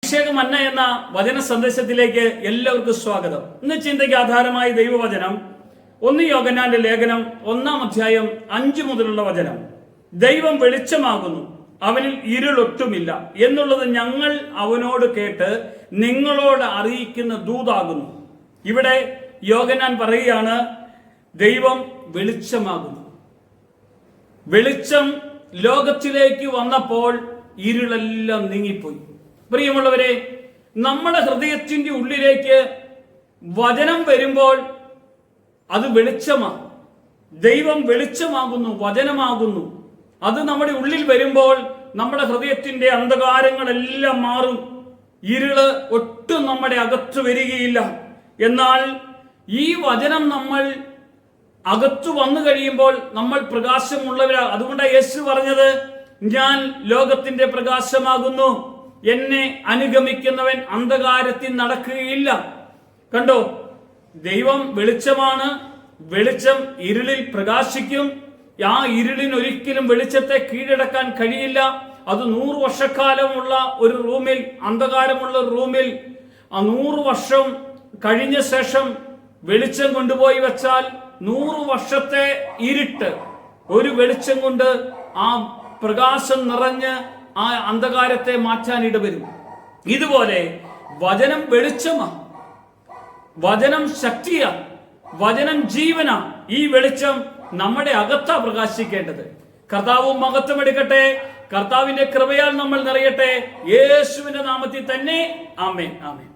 അഭിഷേകമന്ന എന്ന വചന സന്ദേശത്തിലേക്ക് എല്ലാവർക്കും സ്വാഗതം. ഇന്ന് ചിന്തയ്ക്ക് ആധാരമായ ദൈവവചനം 1 യോഹന്നാന്റെ ലേഖനം 1-ാം അധ്യായം 5 മുതലുള്ള വചനം. ദൈവം വെളിച്ചമാകുന്നു, അവനിൽ ഇരുളൊട്ടുമില്ല എന്നുള്ളത് ഞങ്ങൾ അവനോട് കേട്ട് നിങ്ങളോട് അറിയിക്കുന്ന ദൂതാകുന്നു. ഇവിടെ യോഹന്നാൻ പറയുകയാണ്, ദൈവം വെളിച്ചമാകുന്നു. വെളിച്ചം ലോകത്തിലേക്ക് വന്നപ്പോൾ ഇരുളെല്ലാം നീങ്ങിപ്പോയി. പ്രിയമുള്ളവരെ, നമ്മുടെ ഹൃദയത്തിന്റെ ഉള്ളിലേക്ക് വചനം വരുമ്പോൾ അത് വെളിച്ചമാണ്. ദൈവം വെളിച്ചമാകുന്നു, വചനമാകുന്നു. അത് നമ്മുടെ ഉള്ളിൽ വരുമ്പോൾ നമ്മുടെ ഹൃദയത്തിന്റെ അന്ധകാരങ്ങളെല്ലാം മാറും. ഇരുള് ഒട്ടും നമ്മുടെ അകത്ത് വരികയില്ല. എന്നാൽ ഈ വചനം നമ്മൾ അകത്തു വന്നു കഴിയുമ്പോൾ നമ്മൾ പ്രകാശമുള്ളവരാ. അതുകൊണ്ടാണ് യേശു പറഞ്ഞത്, ഞാൻ ലോകത്തിന്റെ പ്രകാശമാകുന്നു, എന്നെ അനുഗമിക്കുന്നവൻ അന്ധകാരത്തിൽ നടക്കുകയില്ല. കണ്ടോ, ദൈവം വെളിച്ചമാണ്. വെളിച്ചം ഇരുളിൽ പ്രകാശിക്കും. ആ ഇരുളിനൊരിക്കലും വെളിച്ചത്തെ കീഴടക്കാൻ കഴിയില്ല. അത് 100 വർഷക്കാലമുള്ള ഒരു റൂമിൽ, അന്ധകാരമുള്ള റൂമിൽ 100 വർഷം കഴിഞ്ഞ ശേഷം വെളിച്ചം കൊണ്ടുപോയി വെച്ചാൽ 100 വർഷത്തെ ഇരുട്ട് ഒരു വെളിച്ചം കൊണ്ട് ആ പ്രകാശം നിറഞ്ഞ് ആ അന്ധകാരത്തെ മാറ്റാൻ ഇടവരും. ഇതുപോലെ വചനം വെളിച്ചമാണ്, വചനം ശക്തിയാണ്, വചനം ജീവനാ. ഈ വെളിച്ചം നമ്മുടെ അകത്താ പ്രകാശിക്കേണ്ടത്. കർത്താവ് മഹത്വം എടുക്കട്ടെ. കർത്താവിന്റെ കൃപയാൽ നമ്മൾ നിറയട്ടെ. യേശുവിന്റെ നാമത്തിൽ തന്നെ ആമേൻ, ആമേൻ.